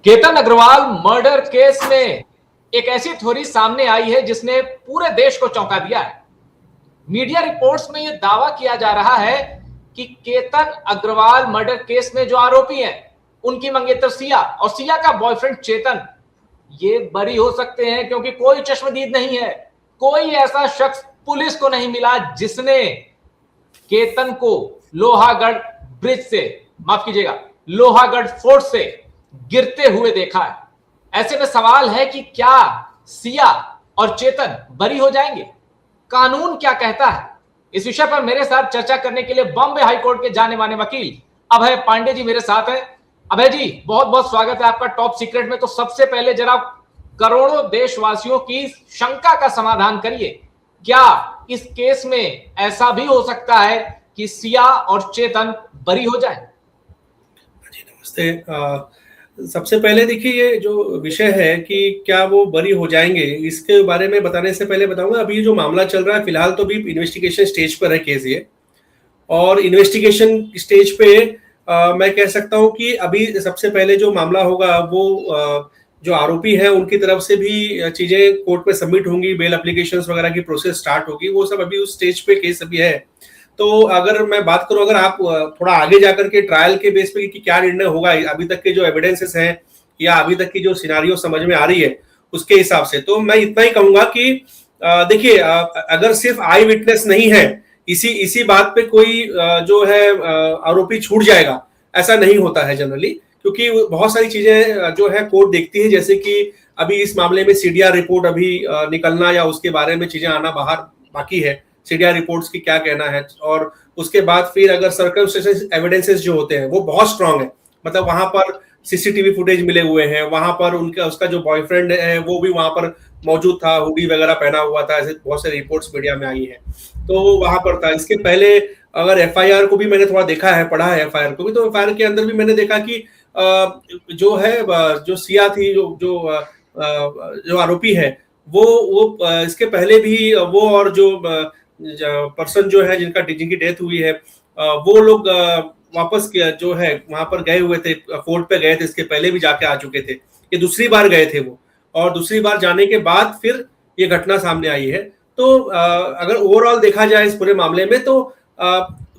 Ketan Agarwal murder case में एक ऐसी थ्योरी सामने आई है जिसने पूरे देश को चौंका दिया है। मीडिया रिपोर्ट्स में यह दावा किया जा रहा है कि केतन अग्रवाल मर्डर केस में जो आरोपी हैं, उनकी मंगेतर सिया और सिया का बॉयफ्रेंड चेतन, ये बरी हो सकते हैं क्योंकि कोई चश्मदीद नहीं है। कोई ऐसा शख्स पुलिस को नहीं मिला जिसने केतन को लोहागढ़ ब्रिज से, माफ कीजिएगा, लोहागढ़ फोर्ट से गिरते हुए देखा है। ऐसे में सवाल है कि क्या सिया और चेतन बरी हो जाएंगे? कानून क्या कहता है? इस विषय पर मेरे साथ चर्चा करने के लिए बॉम्बे हाईकोर्ट के जाने माने वकील अभय पांडे जी मेरे साथ हैं। अभय जी, बहुत बहुत स्वागत है आपका टॉप सीक्रेट में। तो सबसे पहले जरा करोड़ों देशवासियों की शंका का समाधान करिए। क्या इस केस में ऐसा भी हो सकता है कि सिया और चेतन बरी हो जाए? जी नमस्ते। सबसे पहले देखिए, ये जो विषय है कि क्या वो बरी हो जाएंगे, इसके बारे में बताने से पहले बताऊंगा अभी जो मामला चल रहा है फिलहाल तो भी इन्वेस्टिगेशन स्टेज पर है केस ये। और इन्वेस्टिगेशन स्टेज पे मैं कह सकता हूं कि अभी सबसे पहले जो मामला होगा वो जो आरोपी है उनकी तरफ से भी चीजें कोर्ट में सबमिट होंगी, बेल एप्लीकेशंस वगैरह की प्रोसेस स्टार्ट होगी, वो सब अभी उस स्टेज पे केस अभी है। तो अगर मैं बात करूं, अगर आप थोड़ा आगे जाकर के ट्रायल के बेस पे कि क्या निर्णय होगा, अभी तक के जो एविडेंसेस हैं या अभी तक की जो सिनारियो समझ में आ रही है उसके हिसाब से, तो मैं इतना ही कहूंगा कि देखिए, अगर सिर्फ आई विटनेस नहीं है, इसी बात पे कोई जो है आरोपी छूट जाएगा, ऐसा नहीं होता है जनरली, क्योंकि बहुत सारी चीजें जो है कोर्ट देखती है, जैसे कि अभी इस मामले में सीडीआर रिपोर्ट अभी निकलना या उसके बारे में चीजें आना बाहर बाकी है, सीडीआर रिपोर्ट्स की क्या कहना है। और उसके बाद फिर अगर सर्कमस्टेंसेस एविडेंसेस जो होते हैं वो बहुत स्ट्रांग है, मतलब वहां पर सीसीटीवी फुटेज मिले हुए हैं, वहां पर उसका जो बॉयफ्रेंड है वो भी वहां पर मौजूद था, हुडी वगैरह पहना हुआ था, ऐसे बहुत सारी रिपोर्ट्स मीडिया में आई है, तो वहां पर था। इसके पहले अगर एफआईआर को भी मैंने थोड़ा देखा है, पढ़ा है एफआईआर को भी, तो एफआईआर के अंदर भी मैंने देखा कि जो है जो सिया थी, जो आरोपी है, वो इसके पहले भी वो और जो पर्सन जो है जिनकी डेथ हुई है, वो लोग वापस जो है वहां पर गए हुए थे, फोर्ट पे गए थे, इसके पहले भी जाके आ चुके थे, ये दूसरी बार गए थे वो, और दूसरी बार जाने के बाद फिर ये घटना सामने आई है। तो अगर ओवरऑल देखा जाए इस पूरे मामले में, तो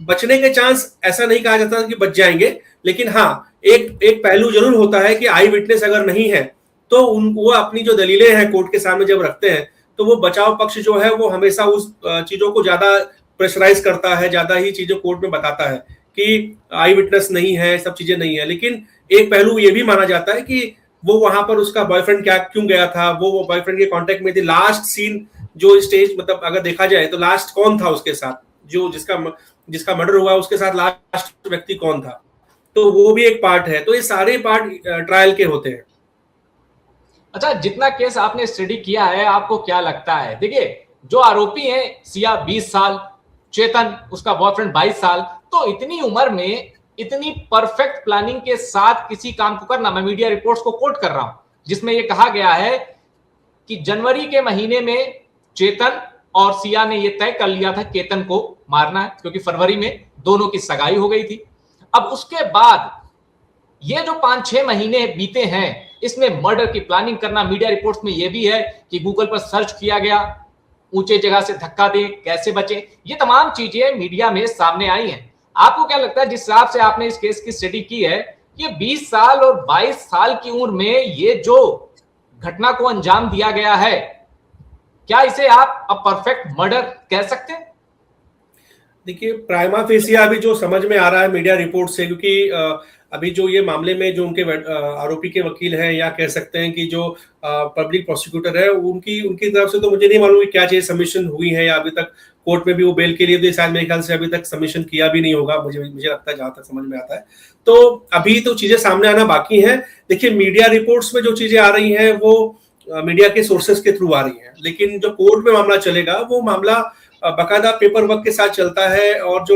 बचने के चांस ऐसा नहीं कहा जाता कि बच जाएंगे, लेकिन हाँ, एक पहलू जरूर होता है कि आई विटनेस अगर नहीं है तो वो अपनी जो दलीलें हैं कोर्ट के सामने जब रखते हैं, तो वो बचाव पक्ष जो है वो हमेशा उस चीजों को ज्यादा प्रेशराइज करता है, ज्यादा ही चीजें कोर्ट में बताता है कि आई विटनेस नहीं है, सब चीजें नहीं है। लेकिन एक पहलू ये भी माना जाता है कि वो वहां पर उसका बॉयफ्रेंड क्यों गया था, वो बॉयफ्रेंड के कांटेक्ट में थी, लास्ट सीन जो स्टेज, मतलब अगर देखा जाए तो लास्ट कौन था उसके साथ, जो जिसका मर्डर हुआ उसके साथ लास्ट व्यक्ति कौन था, तो वो भी एक पार्ट है। तो ये सारे पार्ट ट्रायल के होते हैं। अच्छा, जितना केस आपने स्टडी किया है, आपको क्या लगता है? देखिए, जो आरोपी हैं, सिया 20 साल, चेतन उसका बॉयफ्रेंड 22 साल, तो इतनी उम्र में इतनी परफेक्ट प्लानिंग के साथ किसी काम को करना, मैं मीडिया रिपोर्ट्स को कोट कर रहा हूं जिसमें यह कहा गया है कि जनवरी के महीने में चेतन और सिया ने यह तय कर लिया था केतन को मारना है, क्योंकि फरवरी में दोनों की सगाई हो गई थी। अब उसके बाद ये जो 5-6 महीने बीते हैं, इसमें मर्डर की प्लानिंग करना, मीडिया रिपोर्ट्स में यह भी है कि गूगल पर सर्च किया गया, ऊंचे जगह से धक्का दे, कैसे बचे, ये तमाम चीजें मीडिया में सामने आई हैं। आपको क्या लगता है, जिस हिसाब से आपने इस केस की स्टडी की है, ये 20 साल और 22 साल की उम्र में ये जो घटना को अंजाम दिया गया है, क्या इसे आप परफेक्ट मर्डर कह सकते हैं? देखिए, प्राइमा फेसिया अभी जो समझ में आ रहा है मीडिया रिपोर्ट से, क्योंकि अभी जो ये मामले में जो उनके आरोपी के वकील हैं, या कह सकते हैं कि जो पब्लिक प्रोसिक्यूटर है, उनकी तरफ से तो मुझे नहीं मालूम कि क्या चीज सबमिशन हुई है, या अभी तक कोर्ट में भी वो बेल के लिए तो शायद मेरे ख्याल से अभी तक सबमिशन किया भी नहीं होगा, मुझे लगता है, जहां तक समझ में आता है। तो अभी तो चीजें सामने आना बाकी है। देखिए, मीडिया रिपोर्ट्स में जो चीजें आ रही है वो मीडिया के सोर्सेस के थ्रू आ रही है, लेकिन जो कोर्ट में मामला चलेगा वो मामला बाकायदा पेपर वर्क के साथ चलता है, और जो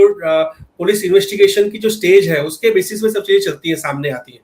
पुलिस इन्वेस्टिगेशन की जो स्टेज है उसके बेसिस में सब चीजें चलती है, सामने आती है।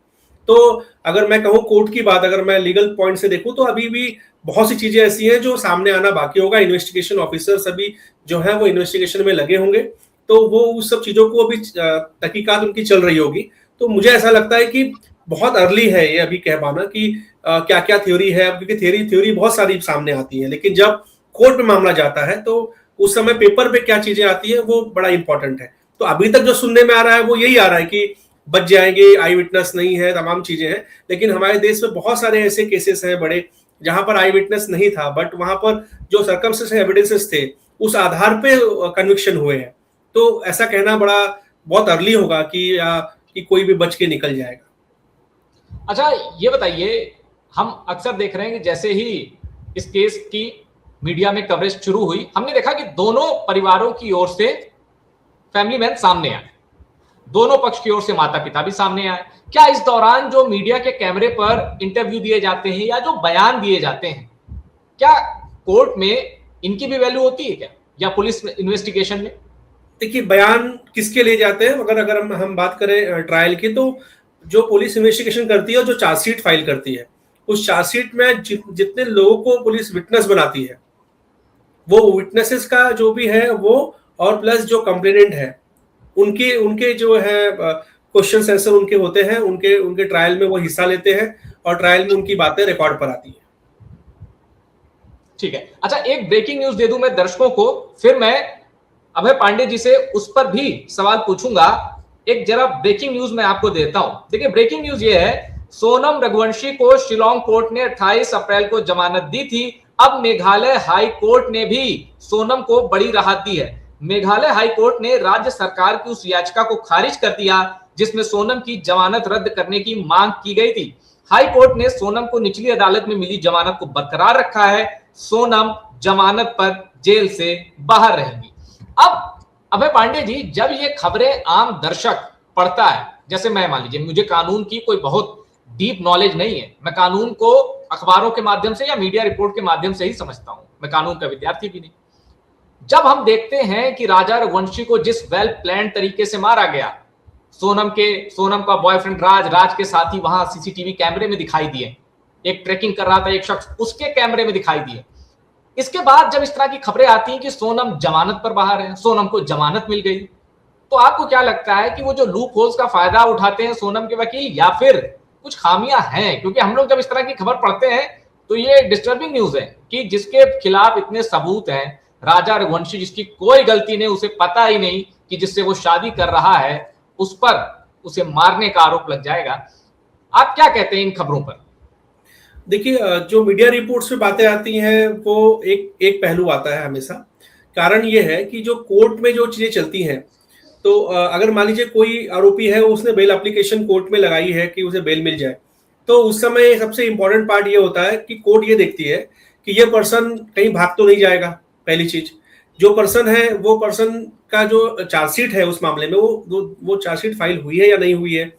तो अगर मैं कहूँ कोर्ट की बात, अगर मैं लीगल पॉइंट से देखूं, तो अभी भी बहुत सी चीजें ऐसी हैं जो सामने आना बाकी होगा। इन्वेस्टिगेशन ऑफिसर्स अभी जो है वो इन्वेस्टिगेशन में लगे होंगे, तो वो उस सब चीजों को अभी तहकीकात उनकी चल रही होगी। तो मुझे ऐसा लगता है कि बहुत अर्ली है ये अभी कह पाना कि क्या क्या थ्योरी है, क्योंकि थ्योरी बहुत सारी सामने आती है, लेकिन जब कोर्ट में मामला जाता है तो उस समय पेपर पे क्या चीजें आती है वो बड़ा इंपॉर्टेंट है। तो अभी तक जो सुनने में आ रहा है वो यही आ रहा है कि बच जाएंगे, आई विटनेस नहीं है, तमाम चीजें हैं, लेकिन हमारे देश में बहुत सारे ऐसे केसेस हैं बड़े जहां पर आई विटनेस नहीं था, बट वहां पर जो सर्कमस्टेंशियल एविडेंसेस थे उस आधार पे कन्विक्शन हुए हैं। तो ऐसा कहना बहुत अर्ली होगा कि कोई भी बच के निकल जाएगा। अच्छा, ये बताइए, हम अक्सर देख रहे हैं कि जैसे ही इस केस की मीडिया में कवरेज शुरू हुई, हमने देखा कि दोनों परिवारों की ओर से फैमिली मैन सामने आए, दोनों पक्ष की ओर से माता पिता भी सामने आए। क्या इस दौरान जो मीडिया के कैमरे पर इंटरव्यू दिए जाते हैं या जो बयान दिए जाते हैं, क्या कोर्ट में इनकी भी वैल्यू होती है क्या, या पुलिस इन्वेस्टिगेशन में? देखिए, बयान किसके लिए जाते हैं, अगर हम बात करें ट्रायल की, तो जो पुलिस इन्वेस्टिगेशन करती है और जो चार्जशीट फाइल करती है, उस चार्जशीट में जितने लोगों को पुलिस विटनेस बनाती है, वो विटनेसेस का जो भी है वो, और प्लस जो कंप्लेनेंट है उनके उनके जो है क्वेश्चन आंसर उनके होते हैं, उनके ट्रायल में वो हिस्सा लेते हैं और ट्रायल में उनकी बातें रिकॉर्ड पर आती है। ठीक है। अच्छा, एक ब्रेकिंग न्यूज दे दूं मैं दर्शकों को, फिर मैं अभय पांडे जी से उस पर भी सवाल पूछूंगा। एक जरा ब्रेकिंग न्यूज मैं आपको देता हूं। देखिए, ब्रेकिंग न्यूज ये है, सोनम रघुवंशी को शिलांग कोर्ट ने 28 अप्रैल को जमानत दी थी। अब मेघालय हाई कोर्ट ने भी सोनम को बड़ी राहत दी है। मेघालय हाई कोर्ट ने राज्य सरकार की उस याचिका को खारिज कर दिया जिसमें सोनम की जमानत रद्द करने की मांग की गई थी। हाई कोर्ट ने सोनम को निचली अदालत में मिली जमानत को बरकरार रखा है। सोनम जमानत पर जेल से बाहर रहेंगी। अब अभय पांडे जी, जब ये खबरें आम दर्शक पढ़ता है, जैसे मैं, मान लीजिए मुझे कानून की कोई बहुत डीप नॉलेज नहीं है, मैं कानून को अखबारों के माध्यम से या मीडिया रिपोर्ट के माध्यम से ही समझता हूं, मैं कानून का विद्यार्थी भी नहीं। जब हम देखते हैं कि राजा रघुवंशी को जिस वेल प्लान तरीके से मारा गया, सोनम का बॉयफ्रेंड राज के साथ ही वहां सीसीटीवी कैमरे में दिखाई दिए, एक ट्रैकिंग कर रहा था एक शख्स, उसके कैमरे में दिखाई दिए। इसके बाद जब इस तरह की खबरें आती हैं कि सोनम जमानत पर बाहर है, सोनम को जमानत मिल गई, तो आपको क्या लगता है कि वो जो लूप होल्स का फायदा उठाते हैं सोनम के वकील, या फिर कुछ खामियां हैं? क्योंकि हम लोग जब इस तरह की खबर पढ़ते हैं तो ये डिस्टर्बिंग न्यूज है कि जिसके खिलाफ इतने सबूत हैं, राजा रघुवंशी जिसकी कोई गलती नहीं, उसे पता ही नहीं कि जिससे वो शादी कर रहा है उस पर उसे मारने का आरोप लग जाएगा। आप क्या कहते हैं इन खबरों पर? देखिए, जो मीडिया रिपोर्ट्स में बातें आती हैं वो एक पहलू आता है हमेशा। कारण ये है कि जो कोर्ट में जो चीजें चलती हैं, तो अगर मान लीजिए कोई आरोपी है, उसने बेल एप्लीकेशन कोर्ट में लगाई है कि उसे बेल मिल जाए, तो उस समय सबसे इंपॉर्टेंट पार्ट ये होता है कि कोर्ट ये देखती है कि ये पर्सन कहीं भाग तो नहीं जाएगा। पहली चीज, जो पर्सन है वो पर्सन का जो चार्जशीट है उस मामले में वो चार्जशीट फाइल हुई है या नहीं हुई है,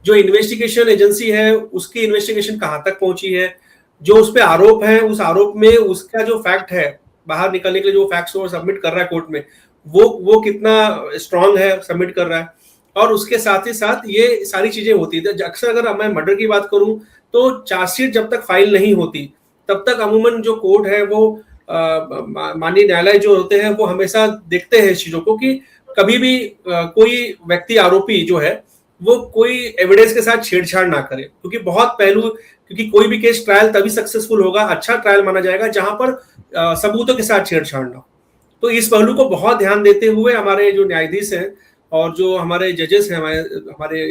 जो इन्वेस्टिगेशन एजेंसी है उसकी इन्वेस्टिगेशन कहाँ तक पहुंची है, जो उस पर आरोप है उस आरोप में उसका जो फैक्ट है बाहर निकलने के लिए जो फैक्ट्स वो सबमिट कर रहा है कोर्ट में, वो कितना स्ट्रांग है सबमिट कर रहा है। और उसके साथ ही साथ ये सारी चीजें होती है। अक्सर अगर मैं मर्डर की बात करूं तो चार्जशीट जब तक फाइल नहीं होती तब तक अमूमन जो कोर्ट है वो माननीय न्यायालय जो होते हैं वो हमेशा देखते हैं इस चीजों को कि कभी भी कोई व्यक्ति आरोपी जो है वो कोई एविडेंस के साथ छेड़छाड़ ना करे, क्योंकि बहुत पहलू, क्योंकि कोई भी केस ट्रायल तभी सक्सेसफुल होगा, अच्छा ट्रायल माना जाएगा जहां पर सबूतों के साथ छेड़छाड़ ना हो। तो इस पहलू को बहुत ध्यान देते हुए हमारे जो न्यायाधीश हैं और जो हमारे जजेस हैं हमारे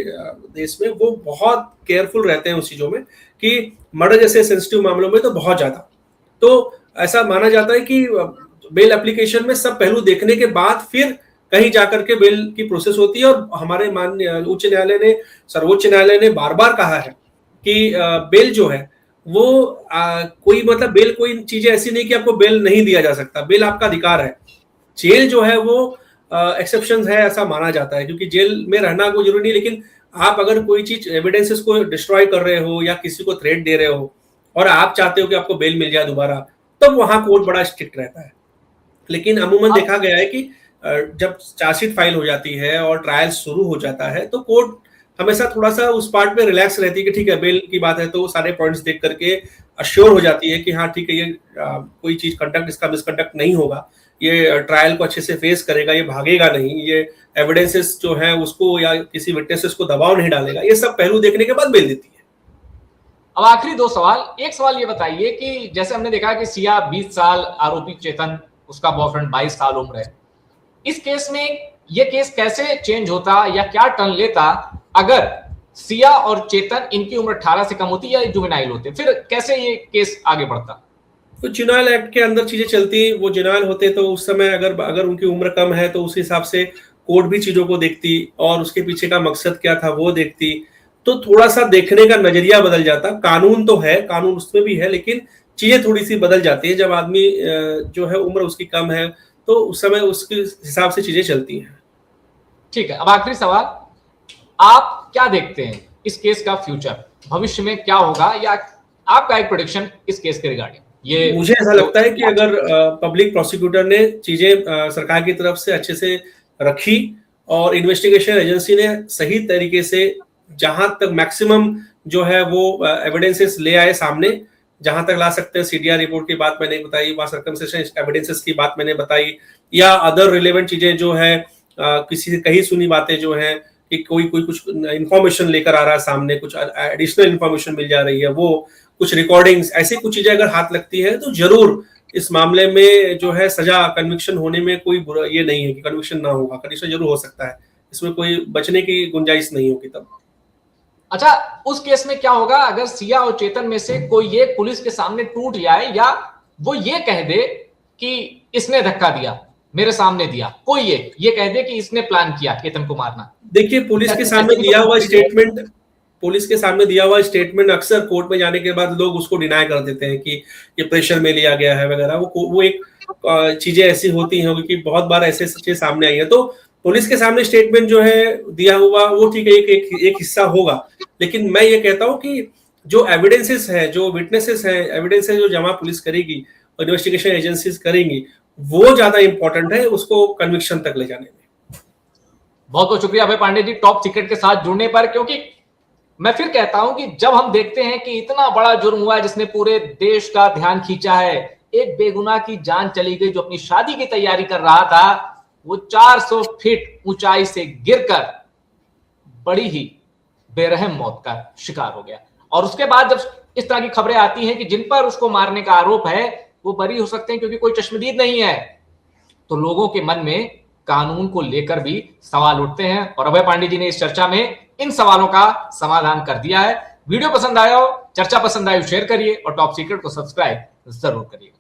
देश में, वो बहुत केयरफुल रहते हैं उस चीजों में कि मर्डर जैसे सेंसिटिव मामलों में तो बहुत ज्यादा। तो ऐसा माना जाता है कि बेल एप्लीकेशन में सब पहलू देखने के बाद फिर कहीं जाकर के बेल की प्रोसेस होती है। और हमारे माननीय उच्च न्यायालय ने, सर्वोच्च न्यायालय ने बार बार कहा है कि बेल जो है वो कोई मतलब बेल कोई चीज ऐसी नहीं कि आपको बेल नहीं दिया जा सकता, बेल आपका अधिकार है। जेल जो है वो एक्सेप्शन है ऐसा माना जाता है, क्योंकि जेल में रहना कोई जरूरी नहीं, लेकिन आप अगर कोई चीज एविडेंसेस को डिस्ट्रॉय कर रहे हो या किसी को थ्रेट दे रहे हो और आप चाहते हो कि आपको बेल मिल जाए दोबारा, तब वहां कोर्ट बड़ा स्ट्रिक्ट रहता है। लेकिन अमूमन देखा गया है कि जब चार्जशीट फाइल हो जाती है और ट्रायल शुरू हो जाता है तो कोर्ट हमेशा थोड़ा सा उस पार्ट पे रिलैक्स रहती है कि ठीक है बेल की बात है तो सारे पॉइंट्स देख करके अश्योर हो जाती है कि हाँ ठीक है, ये कोई चीज कंडक्ट इसका मिसकंडक्ट नहीं होगा, ये ट्रायल को अच्छे से फेस करेगा, ये भागेगा नहीं, ये एविडेंसेस जो है उसको या किसी विटनेसेस को दबाव नहीं डालेगा, ये सब पहलू देखने के बाद बेल देती है। अब आखिरी दो सवाल। एक सवाल ये बताइए कि जैसे हमने देखा कि सिया 20 साल, आरोपी चेतन, उसका बॉयफ्रेंड 22 साल उम्र है, इस केस में ये केस कैसे चेंज होता या क्या टर्न लेता अगर सिया और चेतन, इनकी उम्र 18 से कम होती या जुवेनाइल होते, फिर कैसे ये केस आगे बढ़ता? तो जुवेनाइल एक्ट के अंदर चीजें चलती, वो जुवेनाइल होते तो उस समय अगर उनकी उम्र कम है तो उस हिसाब से कोर्ट भी चीजों को देखती और उसके पीछे का मकसद क्या था वो देखती, तो थोड़ा सा देखने का नजरिया बदल जाता। कानून तो है, कानून उसमें भी है, लेकिन चीजें थोड़ी सी बदल जाती है। जब आदमी जो है उम्र उसकी कम है तो उस समय उसके हिसाब से चीजें चलती हैं। ठीक है, अब आखिरी सवाल, आप क्या देखते हैं इस केस का फ्यूचर, भविष्य में क्या होगा, या आपका एक प्रेडिक्शन इस केस के रिगार्डिंग? ये मुझे ऐसा लगता है कि अगर पब्लिक प्रोसिक्यूटर ने चीजें सरकार की तरफ से अच्छे से रखी और इन्वेस्टिगेशन एजेंसी ने सही तरीके से जहां तक मैक्सिमम जो है वो एविडेंसेस ले आए सामने, जहां तक ला सकते हैं, सीडीआर रिपोर्ट की बात मैंने बताई, वहां सर्कमस्टेंशियल एविडेंसेस की बात मैंने बताई, या अदर रिलेवेंट चीजें जो है किसी से कही सुनी बातें जो है कि कोई कुछ इंफॉर्मेशन लेकर आ रहा है सामने, कुछ एडिशनल इंफॉर्मेशन मिल जा रही है, वो कुछ रिकॉर्डिंग्स, ऐसी कुछ चीजें अगर हाथ लगती है तो जरूर इस मामले में जो है सजा, कन्विक्शन होने में कोई बुरा ये नहीं है कि कन्विक्शन ना होगा, कन्विक्शन जरूर हो सकता है, इसमें कोई बचने की गुंजाइश नहीं होगी तब। अच्छा, उस केस में क्या होगा अगर सिया और चेतन में से कोई ये पुलिस के सामने टूट जाए या वो ये कह दे कि इसने धक्का दिया, मेरे सामने दिया, कोई ये कह दे कि इसने प्लान किया केतन को मारना? देखिए, पुलिस के सामने दिया हुआ स्टेटमेंट अक्सर कोर्ट में जाने के बाद लोग उसको डिनाई कर देते हैं कि ये प्रेशर में लिया गया है वगैरह, वो एक चीजें ऐसी होती हैं कि बहुत बार ऐसे चीजें सामने आई है। तो पुलिस के सामने स्टेटमेंट जो है दिया हुआ वो ठीक है, एक हिस्सा होगा, लेकिन मैं ये कहता हूं कि जो एविडेंसेस है, जो विटनेसेस है, एविडेंसेस जो जमा पुलिस करेगी और इन्वेस्टिगेशन एजेंसीज करेंगी, वो ज्यादा इंपॉर्टेंट है उसको कन्विक्शन तक ले जाने में। बहुत बहुत शुक्रिया अभय पांडे जी टॉप सीक्रेट के साथ जुड़ने पर, क्योंकि मैं फिर कहता हूं कि जब हम देखते हैं कि इतना बड़ा जुर्म हुआ है जिसने पूरे देश का ध्यान खींचा है, एक बेगुनाह की जान चली गई जो अपनी शादी की तैयारी कर रहा था, वो 400 फीट ऊंचाई से गिरकर बड़ी ही बेरहम मौत का शिकार हो गया। और उसके बाद जब इस तरह की खबरें आती हैं कि जिन पर उसको मारने का आरोप है वो बरी हो सकते हैं क्योंकि कोई चश्मदीद नहीं है, तो लोगों के मन में कानून को लेकर भी सवाल उठते हैं। और अभय पांडे जी ने इस चर्चा में इन सवालों का समाधान कर दिया है। वीडियो पसंद आया हो, चर्चा पसंद आई हो, शेयर करिए और टॉप सीक्रेट को सब्सक्राइब जरूर करिए।